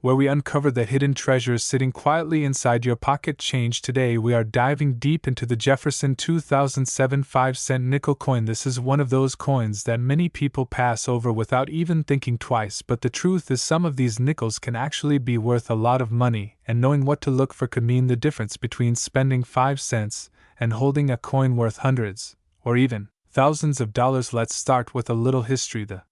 where we uncover the hidden treasures sitting quietly inside your pocket change. Today we are diving deep into the Jefferson 2007 5-cent nickel coin. This is one of those coins that many people pass over without even thinking twice, but the truth is some of these nickels can actually be worth a lot of money, and knowing what to look for could mean the difference between spending 5 cents and holding a coin worth hundreds, or even thousands of dollars. Let's start with a little history. The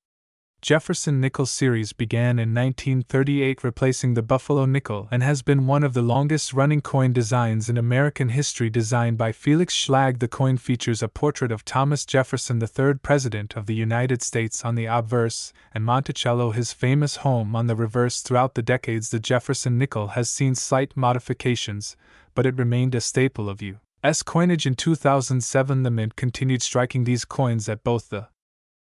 Jefferson nickel series began in 1938, replacing the Buffalo nickel, and has been one of the longest-running coin designs in American history. Designed by Felix Schlag, the coin features a portrait of Thomas Jefferson, the third President of the United States, on the obverse, and Monticello, his famous home, on the reverse. Throughout the decades, the Jefferson nickel has seen slight modifications, but it remained a staple of U.S. coinage. In 2007, the Mint continued striking these coins at both the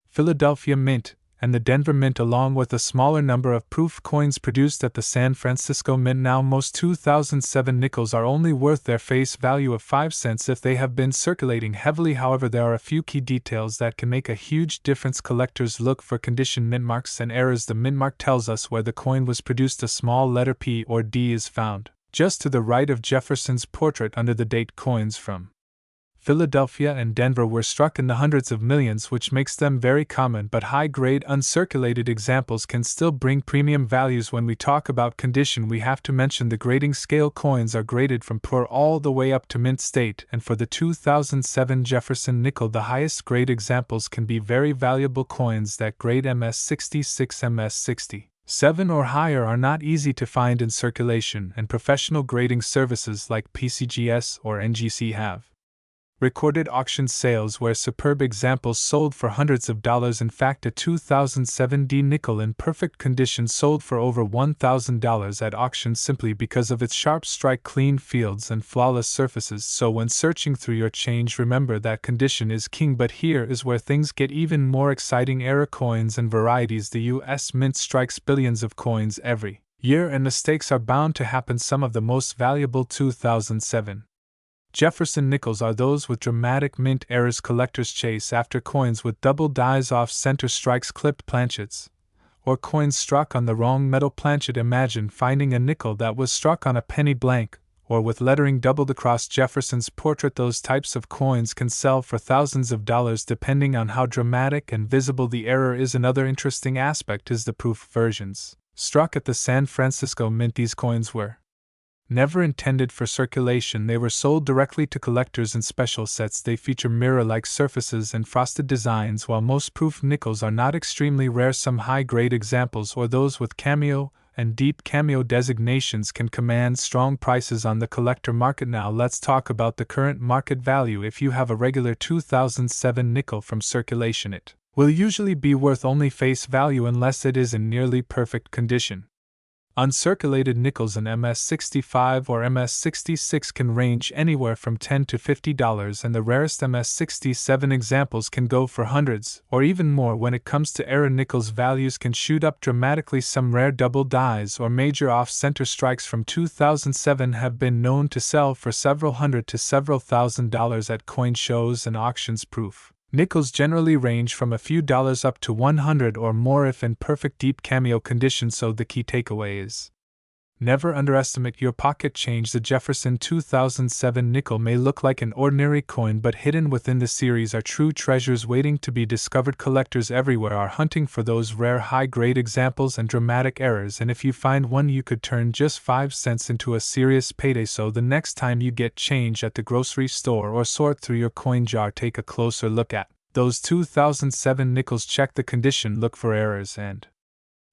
Philadelphia Mint and the Denver Mint, along with a smaller number of proof coins produced at the San Francisco Mint. Now, most 2007 nickels are only worth their face value of 5 cents if they have been circulating heavily. However, there are a few key details that can make a huge difference. Collectors look for condition, mint marks, and errors. The mint mark tells us where the coin was produced. A small letter P or D is found just to the right of Jefferson's portrait under the date. Coins from Philadelphia and Denver were struck in the hundreds of millions, which makes them very common, but high-grade uncirculated examples can still bring premium values. When we talk about condition, we have to mention the grading scale. Coins are graded from poor all the way up to mint state, and for the 2007 Jefferson nickel, the highest grade examples can be very valuable. Coins that grade MS66, MS67 or higher are not easy to find in circulation, and professional grading services like PCGS or NGC have recorded auction sales where superb examples sold for hundreds of dollars. In fact, a 2007 D nickel in perfect condition sold for over $1,000 at auction simply because of its sharp strike, clean fields, and flawless surfaces. So when searching through your change, remember that condition is king. But here is where things get even more exciting: era coins and varieties. The U.S. Mint strikes billions of coins every year, and mistakes are bound to happen. Some of the most valuable 2007 Jefferson nickels are those with dramatic mint errors. Collectors chase after coins with double dies, off-center strikes, clipped planchets, or coins struck on the wrong metal planchet. Imagine finding a nickel that was struck on a penny blank, or with lettering doubled across Jefferson's portrait. Those types of coins can sell for thousands of dollars depending on how dramatic and visible the error is. Another interesting aspect is the proof versions struck at the San Francisco Mint. These coins were never intended for circulation. They were sold directly to collectors in special sets. They feature mirror-like surfaces and frosted designs. While most proof nickels are not extremely rare, some high-grade examples or those with cameo and deep cameo designations can command strong prices on the collector market. Now let's talk about the current market value. If you have a regular 2007 nickel from circulation, it will usually be worth only face value unless it is in nearly perfect condition. Uncirculated nickels in MS65 or MS66 can range anywhere from $10 to $50, and the rarest MS67 examples can go for hundreds or even more. When it comes to era nickels, values can shoot up dramatically. Some rare double dies or major off-center strikes from 2007 have been known to sell for several hundred to several $1,000s at coin shows and auctions. Proof nickels generally range from a few dollars up to 100 or more if in perfect deep cameo condition. So the key takeaway is: never underestimate your pocket change. The Jefferson 2007 nickel may look like an ordinary coin, but hidden within the series are true treasures waiting to be discovered. Collectors everywhere are hunting for those rare high-grade examples and dramatic errors, and if you find one, you could turn just 5 cents into a serious payday. So the next time you get change at the grocery store or sort through your coin jar, take a closer look at those 2007 nickels. Check the condition, look for errors, and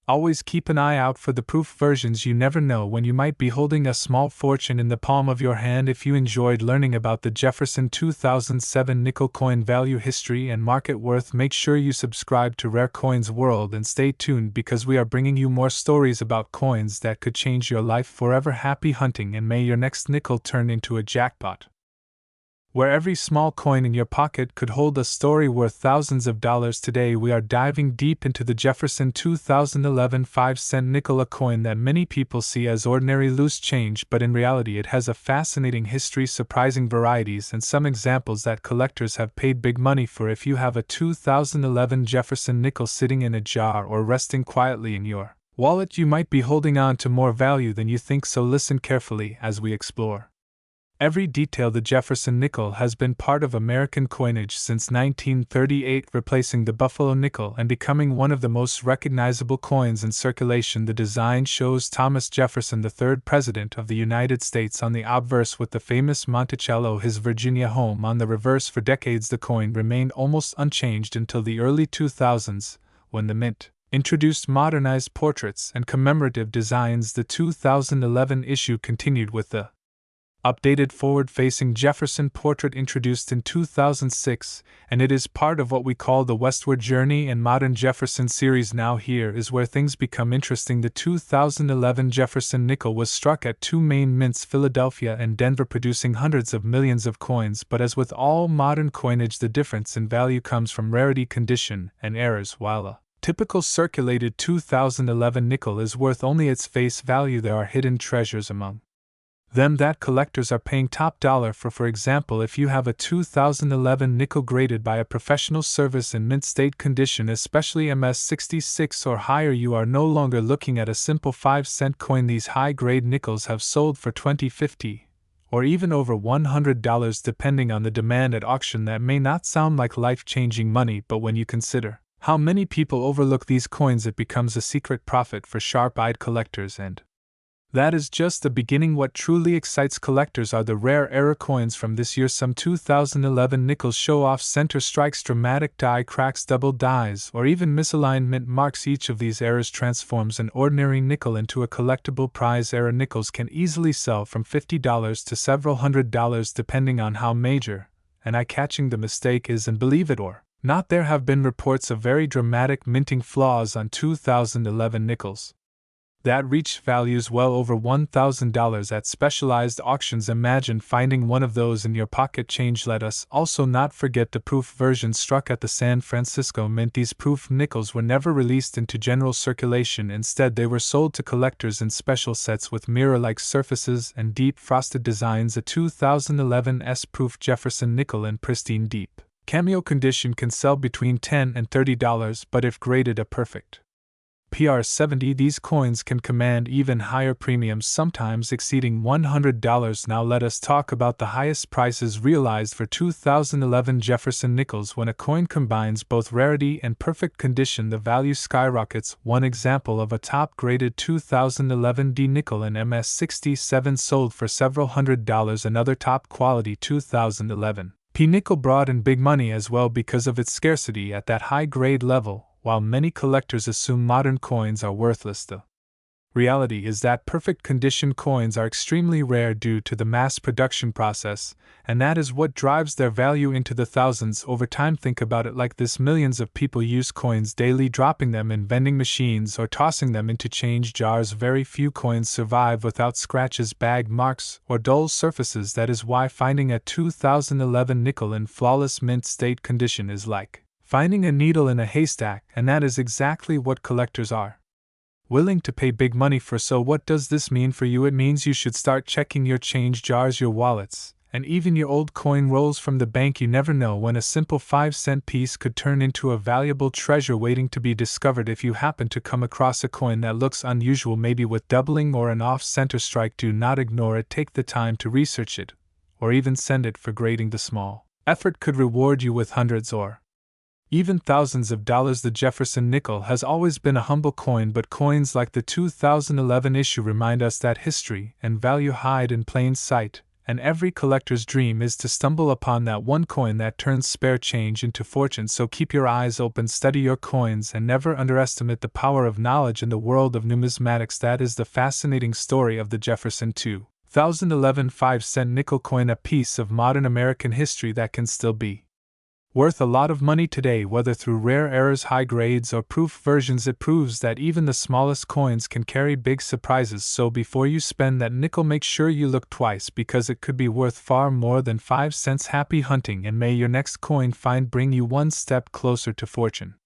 always keep an eye out for the proof versions. You never know when you might be holding a small fortune in the palm of your hand. If you enjoyed learning about the Jefferson 2007 nickel coin value, history, and market worth, make sure you subscribe to Rare Coins World and stay tuned, because we are bringing you more stories about coins that could change your life forever. Happy hunting, and may your next nickel turn into a jackpot, where every small coin in your pocket could hold a story worth thousands of dollars. Today we are diving deep into the Jefferson 2011 5-cent nickel, a coin that many people see as ordinary loose change, but in reality it has a fascinating history, surprising varieties, and some examples that collectors have paid big money for. If you have a 2011 Jefferson nickel sitting in a jar or resting quietly in your wallet, you might be holding on to more value than you think, so listen carefully as we explore every detail. The Jefferson nickel has been part of American coinage since 1938, replacing the Buffalo nickel and becoming one of the most recognizable coins in circulation. The design shows Thomas Jefferson, the third President of the United States, on the obverse with the famous Monticello, his Virginia home, on the reverse. For decades, the coin remained almost unchanged until the early 2000s, when the Mint introduced modernized portraits and commemorative designs. The 2011 issue continued with the updated forward-facing Jefferson portrait introduced in 2006, and it is part of what we call the Westward Journey and Modern Jefferson series. Now here is where things become interesting. The 2011 Jefferson nickel was struck at two main mints, Philadelphia and Denver, producing hundreds of millions of coins. But as with all modern coinage, the difference in value comes from rarity, condition, and errors. While a typical circulated 2011 nickel is worth only its face value, there are hidden treasures among them that collectors are paying top dollar for. For example, if you have a 2011 nickel graded by a professional service in mint state condition, especially MS66 or higher, you are no longer looking at a simple 5-cent coin. These high-grade nickels have sold for $20, $50, or even over $100 depending on the demand at auction. That may not sound like life-changing money, but when you consider how many people overlook these coins, it becomes a secret profit for sharp-eyed collectors. And that is just the beginning. What truly excites collectors are the rare error coins from this year. Some 2011 nickels show off center strikes, dramatic die cracks, double dies, or even misaligned mint marks. Each of these errors transforms an ordinary nickel into a collectible prize. Error nickels can easily sell from $50 to several $100s depending on how major and eye-catching the mistake is. And believe it or not, there have been reports of very dramatic minting flaws on 2011 nickels that reached values well over $1,000 at specialized auctions. Imagine finding one of those in your pocket change. Let us also not forget the proof version struck at the San Francisco Mint. These proof nickels were never released into general circulation. Instead, they were sold to collectors in special sets with mirror-like surfaces and deep frosted designs. A 2011 S-proof Jefferson nickel in pristine deep cameo condition can sell between $10 and $30, but if graded a perfect PR70, these coins can command even higher premiums, sometimes exceeding $100. Now let us talk about the highest prices realized for 2011 Jefferson nickels. When a coin combines both rarity and perfect condition, the value skyrockets. One example of a top-graded 2011 D nickel in MS67 sold for several $100. Another top-quality 2011 P nickel brought in big money as well because of its scarcity at that high-grade level. While many collectors assume modern coins are worthless, the reality is that perfect condition coins are extremely rare due to the mass production process, and that is what drives their value into the thousands over time. Think about it like this: millions of people use coins daily, dropping them in vending machines or tossing them into change jars. Very few coins survive without scratches, bag marks, or dull surfaces. That is why finding a 2011 nickel in flawless mint state condition is like finding a needle in a haystack, and that is exactly what collectors are willing to pay big money for. So what does this mean for you? It means you should start checking your change jars, your wallets, and even your old coin rolls from the bank. You never know when a simple 5-cent piece could turn into a valuable treasure waiting to be discovered. If you happen to come across a coin that looks unusual, maybe with doubling or an off-center strike, do not ignore it. Take the time to research it, or even send it for grading. The small effort could reward you with hundreds or even thousands of dollars. The Jefferson nickel has always been a humble coin, but coins like the 2011 issue remind us that history and value hide in plain sight, and every collector's dream is to stumble upon that one coin that turns spare change into fortune. So keep your eyes open, study your coins, and never underestimate the power of knowledge in the world of numismatics. That is the fascinating story of the Jefferson 2011 5-cent nickel coin, a piece of modern American history that can still be worth a lot of money today, whether through rare errors, high grades, or proof versions. It proves that even the smallest coins can carry big surprises. So before you spend that nickel, make sure you look twice, because it could be worth far more than 5 cents. Happy hunting, and may your next coin find bring you one step closer to fortune.